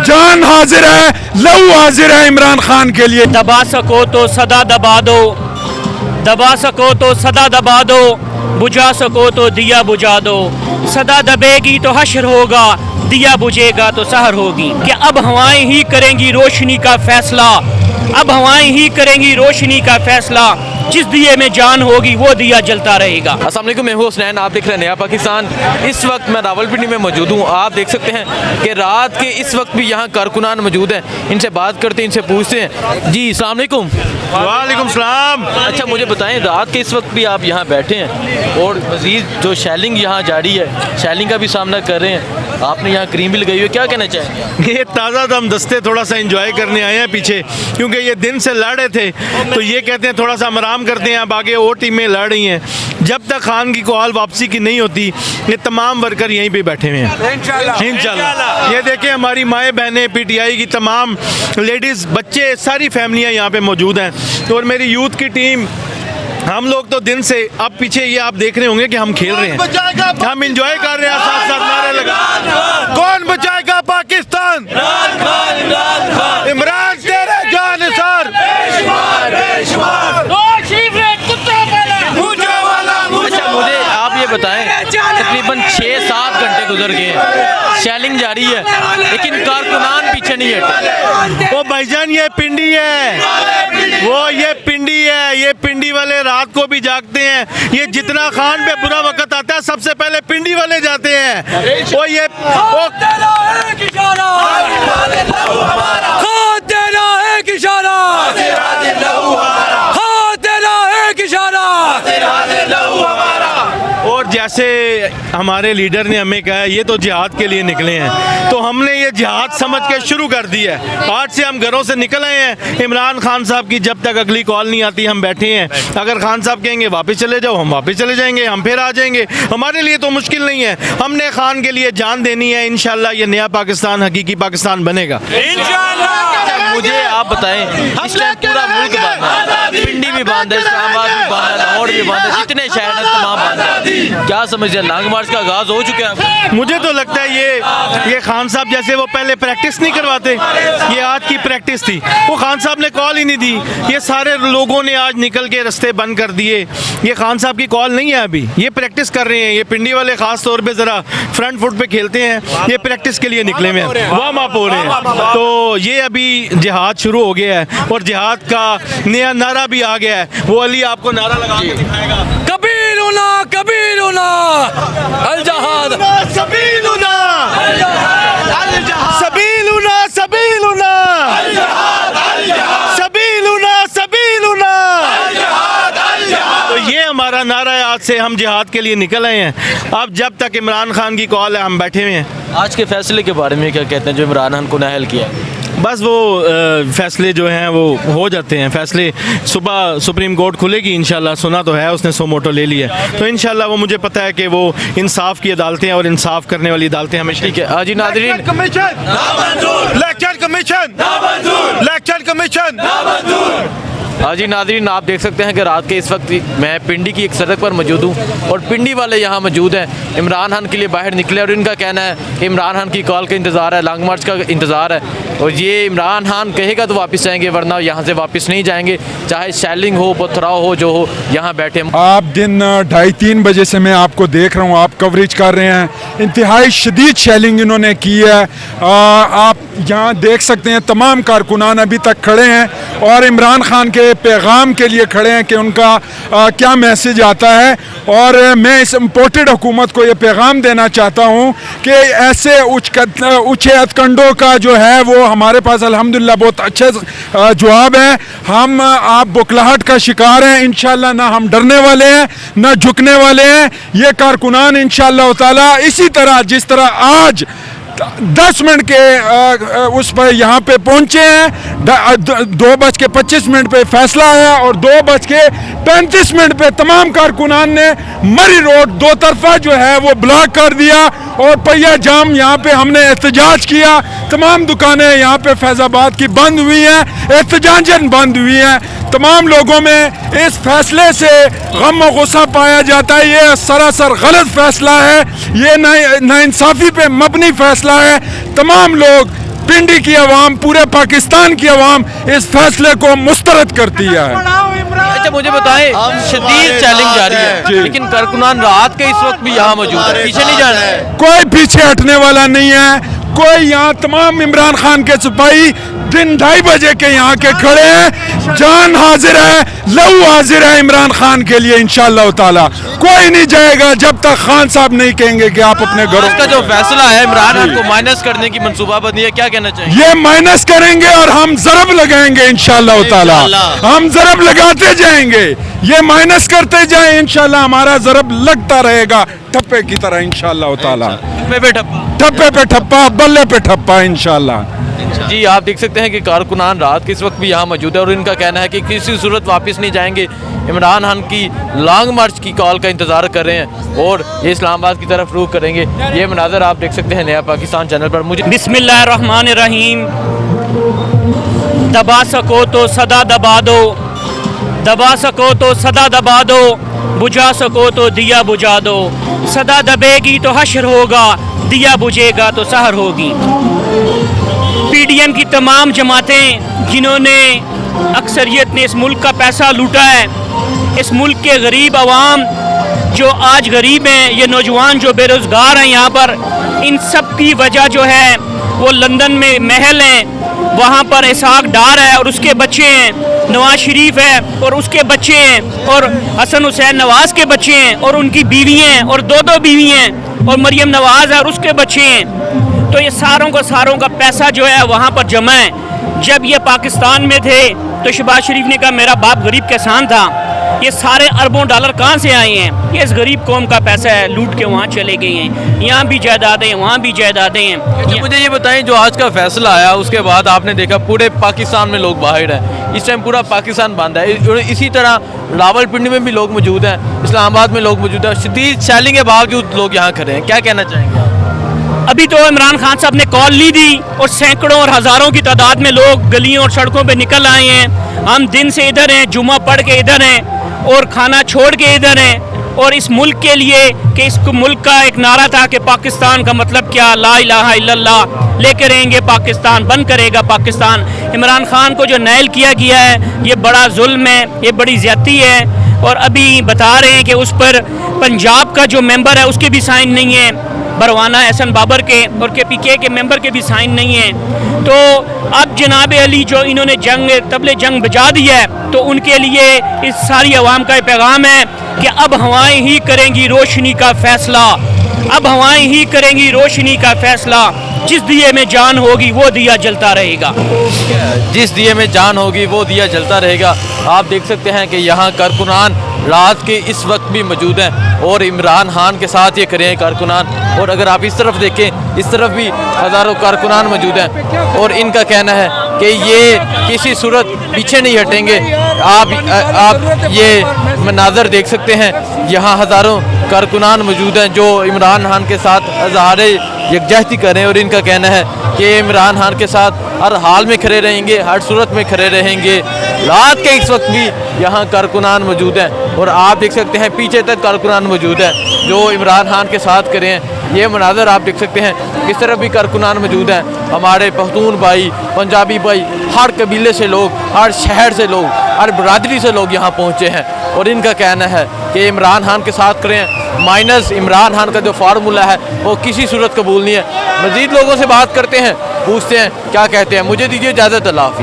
जान हाजिर है, लहू हाजिर है इमरान खान के लिए। दबा सको तो सदा दबा दो, दबा सको तो सदा दबा दो, बुझा सको तो दिया बुझा दो। सदा दबेगी तो हश्र होगा, दिया बुझेगा तो सहर होगी। कि अब हवाएं ही करेंगी रोशनी का फैसला, अब हवाएं ही करेंगी रोशनी का फैसला। जिस दिए में जान होगी वो दिया जलता रहेगा। अस्सलाम वालेकुम, मैं हूं हुसनैन, आप देख रहे हैं नया पाकिस्तान। इस वक्त मैं रावलपिंडी में मौजूद हूं। आप देख सकते हैं कि रात के इस वक्त भी यहाँ कारकुनान मौजूद हैं। इनसे बात करते हैं, इनसे पूछते हैं। जी अस्सलाम वालेकुम। वालेकुम सलाम। अच्छा मुझे बताएं, रात के इस वक्त भी आप यहाँ बैठे हैं और मज़ीद जो शैलिंग यहाँ जारी है, शैलिंग का भी सामना कर रहे हैं, आपने यहाँ क्रीम भी लगाई हुई है, क्या कहना चाहेंगे? ये ताज़ा दम दस्ते थोड़ा सा एंजॉय करने आए हैं पीछे, क्योंकि ये दिन से लड़ रहे थे, तो ये कहते हैं थोड़ा सा हम आराम करते हैं। अब आगे और टीमें लड़ रही हैं। जब तक खान की कॉल वापसी की नहीं होती, ये तमाम वर्कर यहीं पे बैठे हुए हैं इंशाल्लाह। ये देखें, हमारी माएँ बहनें, PTI की तमाम लेडीज़, बच्चे, सारी फैमिलियाँ यहाँ पे मौजूद हैं। और मेरी यूथ की टीम, हम लोग तो दिन से, अब पीछे ये आप देख रहे होंगे कि हम खेल रहे हैं, हम इंजॉय कर रहे हैं, साथ साथ नारे लगा। कौन बचाएगा पाकिस्तान? इमरान तेरे जान सर। अच्छा मुझे आप ये बताएं, तकरीबन 6-7 घंटे गुजर गए हैं, शैलिंग जारी है, लेकिन कारकुनान पीछे नहीं हटे। वो भाईजान ये पिंडी है, वो ये पिंडी है, ये पिंडी वाले रात को भी जागते हैं। ये जितना खान पे बुरा वक्त आता है, सबसे पहले पिंडी वाले जाते हैं। वो ये और जैसे हमारे लीडर ने हमें कहा, ये तो जिहाद के लिए निकले हैं, तो हमने ये जिहाद समझ के शुरू कर दिया है। आज से हम घरों से निकल आए हैं। इमरान खान साहब की जब तक अगली कॉल नहीं आती, हम बैठे हैं। अगर खान साहब कहेंगे वापस चले जाओ, हम वापस चले जाएंगे, हम फिर आ जाएंगे। हमारे लिए तो मुश्किल नहीं है, हमने खान के लिए जान देनी है। इंशाल्लाह ये नया पाकिस्तान, हकीकी पाकिस्तान बनेगा इंशाल्लाह। मुझे आप बताएं, इस टाइम पूरा मुल्क बंद है, पिंडी भी बंद है, इस्लामाबाद भी बंद है, लाहौर भी बंद है, जितने शहर हैं तमाम बंद है। क्या समझते हैं, लॉन्ग मार्च का आगाज हो चुका है? मुझे तो लगता है ये खान साहब जैसे वो पहले प्रैक्टिस नहीं करवाते, ये आज की प्रैक्टिस थी। वो खान साहब ने कॉल ही नहीं दी, ये सारे लोगों ने आज निकल के रास्ते बंद कर दिए। ये खान साहब की कॉल नहीं है अभी, ये प्रैक्टिस कर रहे हैं। ये पिंडी वाले खास तौर पे ज़रा फ्रंट फुट पे खेलते हैं, ये प्रैक्टिस के लिए निकले हुए हैं, वार्म अप हो रहे हैं। तो ये अभी जिहाद शुरू हो गया है और जिहाद का नया नारा भी आ गया है। वो अली आपको नारा लगा के दिखाएगा। कबीरुना कबीरुना अल जहाद, सबीलुना सबीलुना सबीलुना सबीलुना सबीलुना। तो ये हमारा नारा है, आज से हम जिहाद के लिए निकल आए हैं। अब जब तक इमरान खान की कॉल है, हम बैठे हुए हैं। आज के फैसले के बारे में क्या कहते हैं जो इमरान खान को नाअहल किया? बस वो फैसले जो हैं वो हो जाते हैं। फैसले सुबह सुप्रीम कोर्ट खुलेगी इंशाल्लाह, सुना तो है उसने सो मोटो ले लिया, तो इंशाल्लाह वो मुझे पता है कि वो इंसाफ की अदालतें हैं और इंसाफ करने वाली अदालतें हमेशा। ठीक है हाजी नाज़रीन, commission election commission election commission. हाजी नाज़रीन, आप देख सकते हैं कि रात के इस वक्त मैं पिंडी की एक सड़क पर मौजूद हूँ और पिंडी वाले यहाँ मौजूद हैं। इमरान खान के लिए बाहर निकले और इनका कहना है कि इमरान खान की कॉल का इंतज़ार है, लॉन्ग मार्च का इंतज़ार है, और ये इमरान खान कहेगा तो वापस जाएंगे, वरना यहाँ से वापस नहीं जाएंगे, चाहे शैलिंग हो, पथराव हो, जो हो। यहाँ बैठे आप दिन 2:30-3 बजे से मैं आपको देख रहा हूँ, आप कवरेज कर रहे हैं। इंतहाई शदीद शैलिंग इन्होंने की है। आप यहाँ देख सकते हैं तमाम कारकुनान अभी तक खड़े हैं और इमरान खान के पैगाम के लिए खड़े हैं कि उनका क्या मैसेज आता है। और मैं इस इम्पोर्टेड हुकूमत को ये पैगाम देना चाहता हूँ कि ऐसे ऊँचे हथकंडों का जो है वो हमारे पास अल्हम्दुलिल्लाह बहुत अच्छे जवाब है। हम आप बुखलाहट का शिकार हैं, इंशाल्लाह ना हम डरने वाले हैं ना झुकने वाले हैं। ये कारकुनान इंशाल्लाह ताला इसी तरह जिस तरह आज 10 मिनट के उस पर यहाँ पे पहुँचे हैं, 2:25 पे फैसला आया और 2:35 पे तमाम कारकुनान ने मरी रोड दो तरफा जो है वो ब्लॉक कर दिया और पहिया जाम यहाँ पे हमने एहतजाज किया। तमाम दुकानें यहाँ पे फैज़ाबाद की बंद हुई हैं, एहतजाजन बंद हुई हैं। तमाम लोगों में इस फैसले से गम और गुस्सा पाया जाता है। ये सरासर गलत फैसला है, ये नाइंसाफ़ी पे मबनी फैसला है। तमाम लोग पिंडी की आवाम, पूरे पाकिस्तान की आवाम इस फैसले को मुस्तरद करती है। अच्छा मुझे बताएं, शदीद चैलेंज जारी है, लेकिन कारकुनान रात के इस वक्त भी यहाँ मौजूद है, पीछे नहीं जाना है। कोई पीछे हटने वाला नहीं है, कोई यहाँ तमाम इमरान खान के सिपाही दिन 2:30 बजे के यहाँ के खड़े हैं। जान हाजिर है, लहू हाजिर है इमरान खान के लिए इंशाअल्लाह ताला। कोई नहीं जाएगा जब तक खान साहब नहीं कहेंगे कि आप अपने घरों इसका जो फैसला है इमरान खान को माइनस करने की मंसूबाबंदी है, क्या कहना चाहिए? ये माइनस करेंगे और हम जरब लगाएंगे इंशाअल्लाह ताला। हम जरब लगाते जाएंगे, ये माइनस करते जाए, इंशाअल्लाह हमारा जरब लगता रहेगा ठप्पे की तरह इंशाअल्लाह ताला। ठप्पे पे ठप्पा, बल्ले पे ठप्पा इंशाअल्लाह। जी आप देख सकते हैं कि कारकुनान रात के इस वक्त भी यहाँ मौजूद है और इनका कहना है कि किसी सूरत वापस नहीं जाएंगे। इमरान खान की लॉन्ग मार्च की कॉल का इंतज़ार कर रहे हैं और ये इस्लामाबाद की तरफ रुख करेंगे। ये मनाजर आप देख सकते हैं नया पाकिस्तान चैनल पर। मुझे बिस्मिल्लाहिर्रहमानिर्रहीम। दबा सको तो सदा दबा दो, दबा सको तो सदा दबा दो, बुझा सको तो दिया बुझा दो। सदा दबेगी तो हश्र होगा, दिया बुझेगा तो सहर होगी। पीडीएम की तमाम जमातें जिन्होंने अक्सरियत ने इस मुल्क का पैसा लूटा है, इस मुल्क के गरीब आवाम जो आज गरीब हैं, ये नौजवान जो बेरोज़गार हैं यहाँ पर, इन सब की वजह जो है वो लंदन में महल हैं, वहाँ पर इसहाक डार है और उसके बच्चे हैं, नवाज शरीफ है और उसके बच्चे हैं, और हसन हुसैन नवाज के बच्चे हैं और उनकी बीवी हैं, और दो बीवी हैं, और मरियम नवाज है और उसके बच्चे हैं। तो ये सारों का पैसा जो है वहाँ पर जमा है। जब ये पाकिस्तान में थे तो शहबाज शरीफ ने कहा मेरा बाप गरीब किसान था। ये सारे अरबों डॉलर कहाँ से आए हैं? ये इस गरीब कौम का पैसा है, लूट के वहाँ चले गए हैं। यहाँ भी जायदादें हैं, वहाँ भी जायदादें हैं। मुझे ये बताएं, जो आज का फैसला आया उसके बाद आपने देखा पूरे पाकिस्तान में लोग बाहर हैं, इस टाइम पूरा पाकिस्तान बंद है। इसी तरह रावलपिंडी में भी लोग मौजूद हैं, इस्लामाबाद में लोग मौजूद हैं, शदीद चैलेंज के बावजूद लोग यहाँ खड़े हैं। क्या कहना चाहेंगे? अभी तो इमरान खान साहब ने कॉल ली थी और सैकड़ों और हज़ारों की तादाद में लोग गलियों और सड़कों पे निकल आए हैं। हम दिन से इधर हैं, जुम्मा पढ़ के इधर हैं और खाना छोड़ के इधर हैं, और इस मुल्क के लिए कि इस मुल्क का एक नारा था कि पाकिस्तान का मतलब क्या, ला इलाहा इल्लल्लाह, लेके रहेंगे पाकिस्तान, बंद करेगा पाकिस्तान। इमरान खान को जो नायल किया गया है ये बड़ा जुल्म है, ये बड़ी ज़्यादती है। और अभी बता रहे हैं कि उस पर पंजाब का जो मेंबर है उसके भी साइन नहीं है, बरवाना एहसन बाबर के और KPK के मेंबर के भी साइन नहीं हैं। तो अब जनाब अली जो इन्होंने तबले जंग बजा दी है, तो उनके लिए इस सारी आवाम का पैगाम है कि अब हवाएं ही करेंगी रोशनी का फैसला, अब हवाएं ही करेंगी रोशनी का फैसला। जिस दिए में जान होगी वो दिया जलता रहेगा, जिस दिए में जान होगी वो दिया जलता रहेगा। आप देख सकते हैं कि यहाँ कारकुनान रात के इस वक्त भी मौजूद हैं और इमरान खान के साथ ये खड़े हैं कारकुनान। और अगर आप इस तरफ देखें, इस तरफ भी हज़ारों कारकुनान मौजूद हैं और इनका कहना है कि ये किसी सूरत पीछे नहीं हटेंगे। आप ये मनाजर देख सकते हैं, यहाँ हज़ारों कारकुनान मौजूद हैं जो इमरान खान के साथ हज़ारे यकजहती कर रहे हैं और इनका कहना है कि इमरान खान के साथ हर हाल में खड़े रहेंगे, हर सूरत में खड़े रहेंगे। रात के इस वक्त भी यहाँ कारकुनान मौजूद हैं और आप देख सकते हैं पीछे तक कारकुनान मौजूद हैं जो इमरान खान के साथ खड़े हैं। ये मनाजर आप देख सकते हैं, इस तरफ भी कारकुनान मौजूद हैं, हमारे पख्तून भाई, पंजाबी भाई, हर कबीले से लोग, हर शहर से लोग, हर बरादरी से लोग यहाँ पहुँचे हैं और इनका कहना है कि इमरान खान के साथ खड़े हैं। माइनस इमरान खान का जो फार्मूला है वो किसी सूरत कबूल नहीं है। मज़ीद लोगों से बात करते हैं, पूछते हैं क्या कहते हैं। मुझे दीजिए इजाज़त, अल्लाह हाफ़िज़।